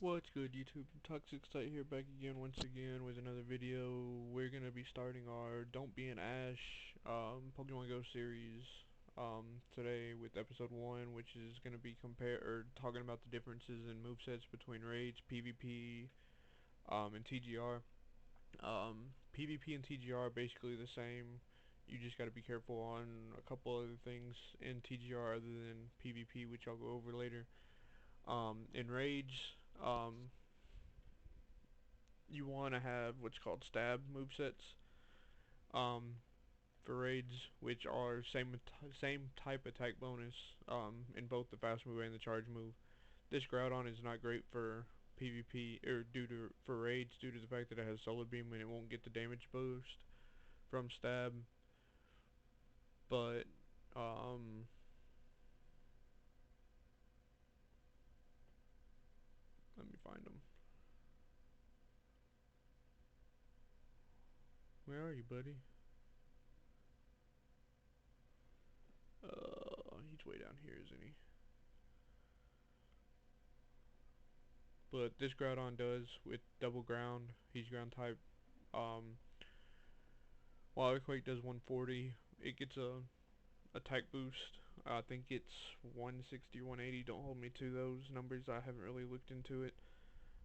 What's good, YouTube? ToxicSight here, back again once again with another video. We're gonna be starting our Don't Be an Ash Pokemon Go series today with episode 1, which is gonna be talking about the differences in movesets between raids, PvP, and TGR. PvP and TGR are basically the same. You just gotta be careful on a couple other things in TGR other than PvP, which I'll go over later. In raids, um, you want to have what's called stab movesets um, for raids, which are same type attack bonus in both the fast move and the charge move. This Groudon is not great for PvP or for raids due to the fact that it has Solar Beam and it won't get the damage boost from stab. But let me find them. Where are you, buddy? He's way down here, isn't he? But this Groudon does with double ground. He's ground type. Um, while Earthquake does 140, it gets a attack boost. I think it's 160 or 180. Don't hold me to those numbers. I haven't really looked into it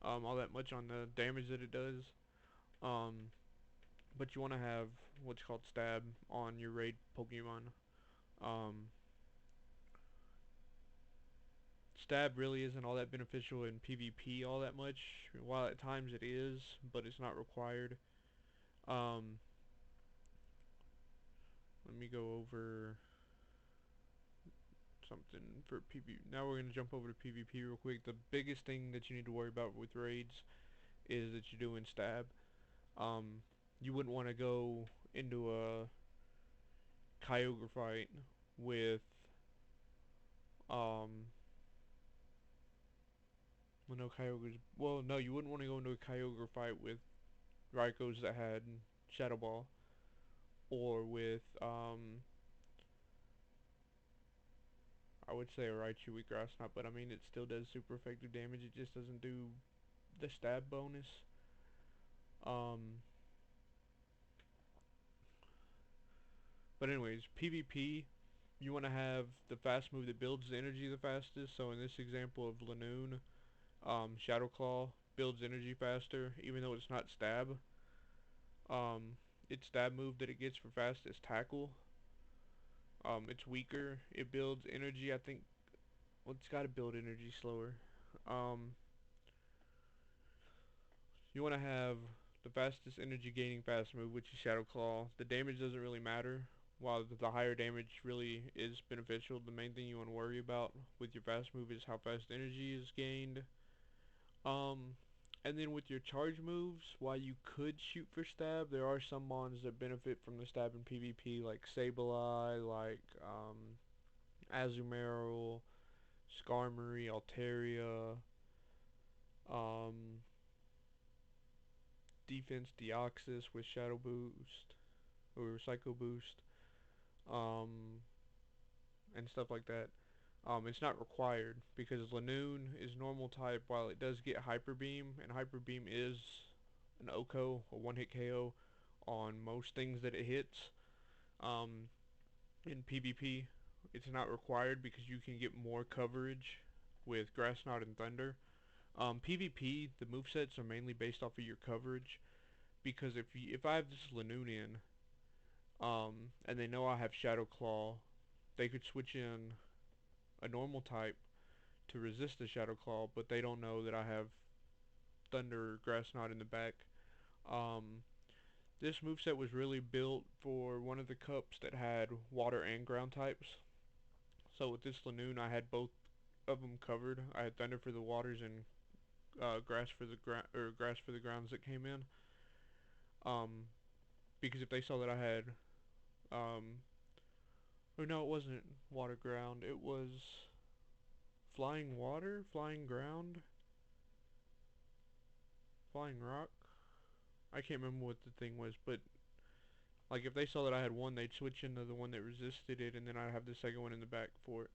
all that much on the damage that it does. Um, but you want to have what's called stab on your raid Pokemon. Um, Stab really isn't all that beneficial in PvP all that much. While at times it is, but it's not required. Um, Let me go over something for PvP. Now we're going to jump over to PvP real quick. The biggest thing that you need to worry about with raids is that you're doing stab. Um, you wouldn't want to go into a Kyogre fight with, um, well, no, Kyogre's, well, no, you wouldn't want to go into a Kyogre fight with Raikos that had Shadow Ball, or with, I would say a Raichu with Grass Knot, but I mean, it still does super effective damage, it just doesn't do the stab bonus. Um, but anyways, PvP, you want to have the fast move that builds the energy the fastest. So in this example of Lanoon, Shadow Claw builds energy faster, even though it's not stab. Its stab move that it gets for fast is Tackle. It's weaker. It builds energy. I think. Well, it's got to build energy slower. Um, you want to have the fastest energy gaining fast move, which is Shadow Claw. The damage doesn't really matter. While the higher damage really is beneficial, the main thing you want to worry about with your fast move is how fast energy is gained. Um, and then with your charge moves, while you could shoot for stab, there are some mons that benefit from the stab in PvP, like Sableye, like Azumarill, Skarmory, Altaria, um, Defense Deoxys with Shadow Boost or Psycho Boost, um, and stuff like that. It's not required because Lanoon is normal type while it does get Hyper Beam, and Hyper Beam is an OHKO, a one-hit KO on most things that it hits. Um, in PvP, it's not required because you can get more coverage with Grass Knot and Thunder. PvP, the movesets are mainly based off of your coverage because if I have this Lanoon in, and they know I have Shadow Claw, they could switch in a normal type to resist the Shadow Claw, but they don't know that I have Thunder or Grass Knot in the back. Um, this moveset was really built for one of the cups that had water and ground types. So with this Lanoon, I had both of them covered. I had Thunder for the waters and grass for the grounds that came in. Um, because if they saw that I had, or no, it wasn't water ground. It was flying water, flying ground, flying rock. I can't remember what the thing was, but like if they saw that I had one, they'd switch into the one that resisted it, and then I'd have the second one in the back for it.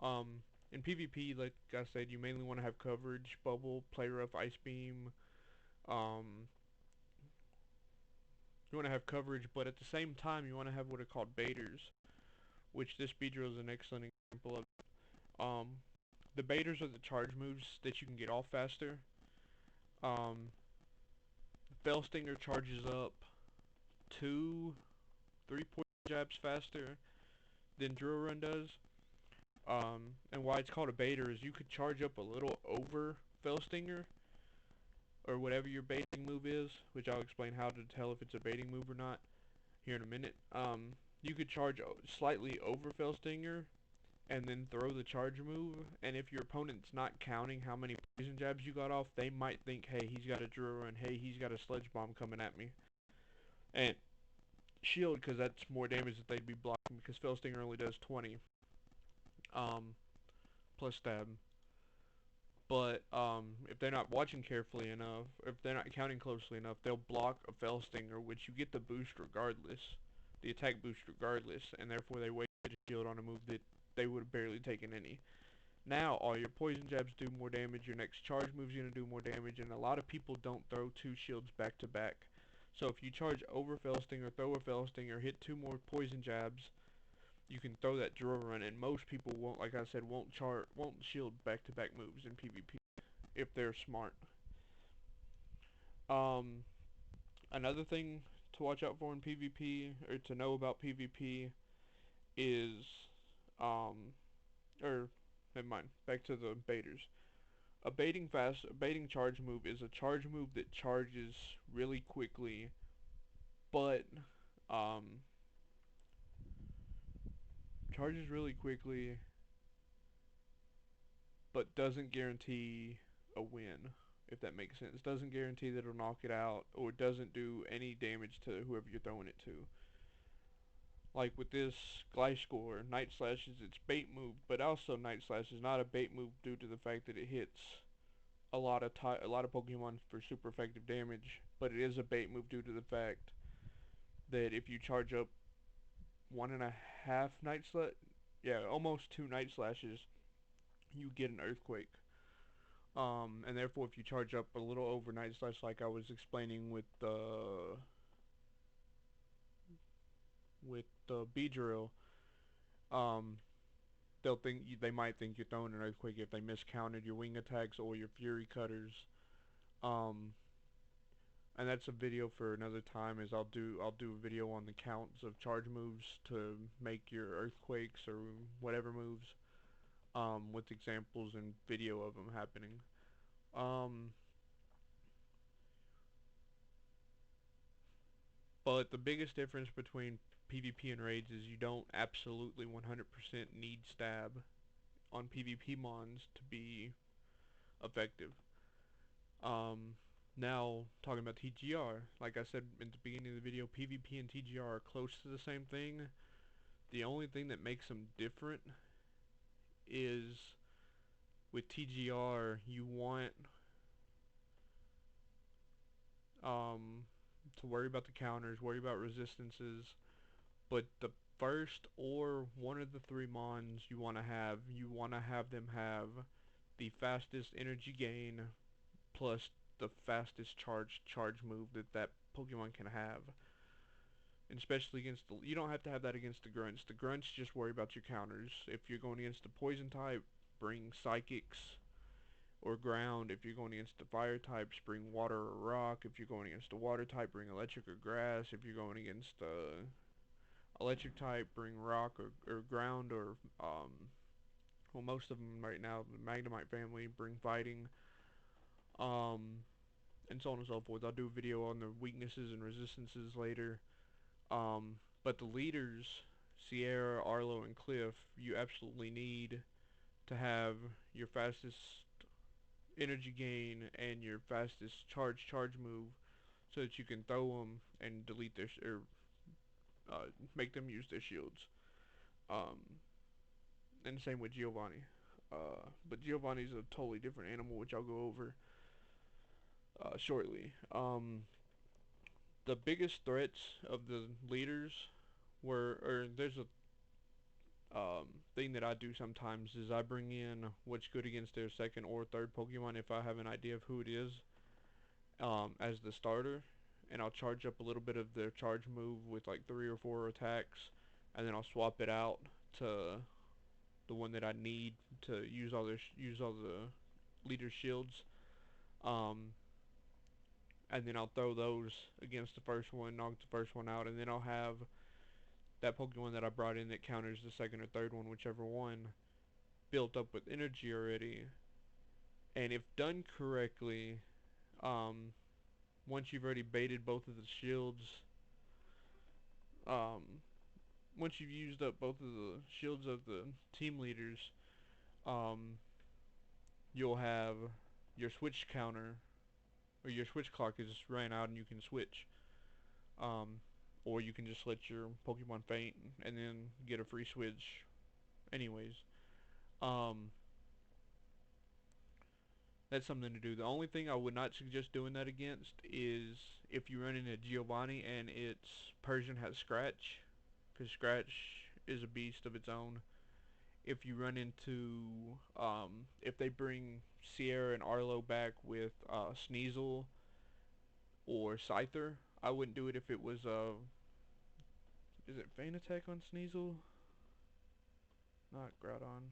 Um, In PvP, like I said, you mainly want to have coverage, bubble, play rough, ice beam. Um, you want to have coverage, but at the same time, you want to have what are called baiters, which this speed drill is an excellent example of. Um, the baiters are the charge moves that you can get off faster. Um, Fell Stinger charges up 3 poison jabs faster than Drill Run does. And why it's called a baiter is you could charge up a little over Fell Stinger or whatever your baiting move is, which I'll explain how to tell if it's a baiting move or not here in a minute. You could charge slightly over Fell Stinger and then throw the charge move, and if your opponent's not counting how many poison jabs you got off, they might think, hey, he's got a drill run, hey, he's got a sludge bomb coming at me. And shield, because that's more damage that they'd be blocking, because Fell Stinger only does 20, plus stab. But if they're not watching carefully enough, if they're not counting closely enough, they'll block a Fell Stinger, which you get the boost regardless, the attack boost regardless, and therefore they wasted a shield on a move that they would have barely taken any. Now, all your poison jabs do more damage, your next charge move's going to do more damage, and a lot of people don't throw 2 shields back to back. So if you charge over Fell Stinger, throw a Fell Stinger, hit 2 more poison jabs, you can throw that drill run, and most people won't, like I said, won't shield back to back moves in PvP if they're smart. Um, Another thing to watch out for in PvP, or to know about PvP, is, um, or never mind, back to the baiters. A baiting charge move is a charge move that charges really quickly, but um, charges really quickly, but doesn't guarantee a win. If that makes sense, doesn't guarantee that it'll knock it out, or doesn't do any damage to whoever you're throwing it to. Like with this Gliscor, Night Slash is its bait move, but also Night Slash is not a bait move due to the fact that it hits a lot of Pokemon for super effective damage, but it is a bait move due to the fact that if you charge up 1.5 Night Slash, yeah, almost 2 Night Slashes, you get an Earthquake. And therefore, if you charge up a little over Night Slash, like I was explaining with the Beedrill, um, they might think you're throwing an Earthquake if they miscounted your wing attacks or your Fury Cutters. Um, and that's a video for another time. I'll do a video on the counts of charge moves to make your Earthquakes or whatever moves, with examples and video of them happening. Um, but the biggest difference between PvP and raids is you don't absolutely 100% need stab on PvP mons to be effective. Um, Now, talking about TGR, like I said in the beginning of the video, PvP and TGR are close to the same thing. The only thing that makes them different is with TGR, you want to worry about the counters, worry about resistances, but the first or one of the 3 mons you want to have them have the fastest energy gain plus the fastest charge move that Pokemon can have. And especially against you don't have to have that against the grunts. The grunts just worry about your counters. If you're going against the poison type, bring psychics or ground. If you're going against the fire types, bring water or rock. If you're going against the water type, bring electric or grass. If you're going against the electric type, bring rock or ground or well, most of them right now, the Magnemite family, bring fighting, um, and so on and so forth. I'll do a video on the weaknesses and resistances later. But the leaders, Sierra, Arlo, and Cliff, you absolutely need to have your fastest energy gain and your fastest charge move so that you can throw them and delete their or make them use their shields. Um, and same with Giovanni. But Giovanni's a totally different animal, which I'll go over shortly. The biggest threats of the leaders were, or there's thing that I do sometimes is I bring in what's good against their second or third Pokemon if I have an idea of who it is, as the starter, and I'll charge up a little bit of their charge move with like 3 or 4 attacks, and then I'll swap it out to the one that I need to use all the leader shields. Um, and then I'll throw those against the first one, knock the first one out, and then I'll have that Pokemon that I brought in that counters the second or third one, whichever one, built up with energy already. And if done correctly, um, once you've already baited both of the shields, um, once you've used up both of the shields of the team leaders, um, you'll have your switch counter, or your switch clock is ran out and you can switch. Um, or you can just let your Pokemon faint and then get a free switch anyways. Um, that's something to do. The only thing I would not suggest doing that against is if you run into Giovanni and its Persian has Scratch, because Scratch is a beast of its own. If you run into, if they bring Sierra and Arlo back with Sneasel or Scyther, I wouldn't do it if it was, is it Feint Attack on Sneasel? Not Groudon.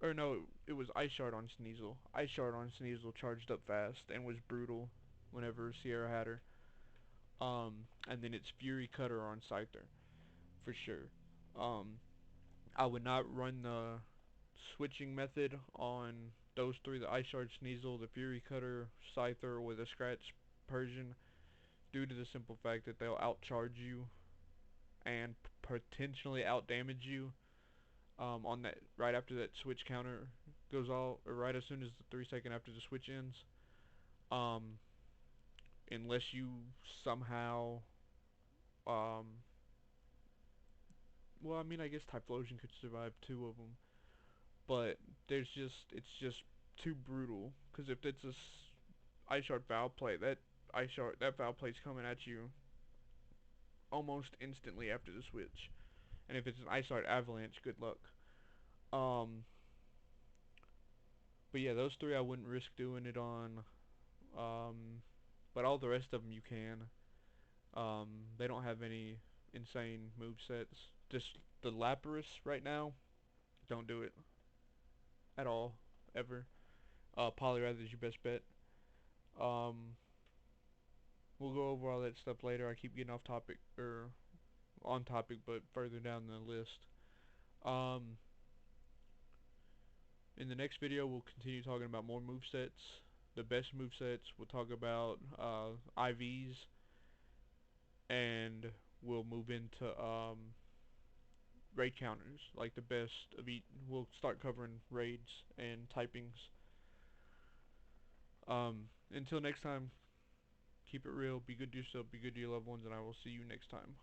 Or no, it was Ice Shard on Sneasel. Ice Shard on Sneasel charged up fast and was brutal whenever Sierra had her. And then it's Fury Cutter on Scyther, for sure. Um, I would not run the switching method on those three, the Ice Shard Sneasel, the Fury Cutter, Scyther with a Scratch Persian, due to the simple fact that they'll outcharge you and potentially outdamage you, on that right after that switch counter goes all, or right as soon as the 3 second after the switch ends. Um, unless you somehow, um, well, I mean, I guess Typhlosion could survive 2 of them, but it's just too brutal. Because if it's a Ice Shard Foul Play, that Foul Play's coming at you almost instantly after the switch. And if it's an Ice Shard Avalanche, good luck. Um, but yeah, those three I wouldn't risk doing it on. Um, but all the rest of them you can. They don't have any insane move sets. Just the Lapras right now, don't do it at all, ever. Poliwrath is your best bet. Um, we'll go over all that stuff later. I keep getting off topic, or on topic, but further down the list. Um, in the next video, we'll continue talking about more move sets, the best move sets. We'll talk about IVs, and we'll move into raid counters, like the best of each. We'll start covering raids and typings. Until next time, keep it real, be good to yourself, be good to your loved ones, and I will see you next time.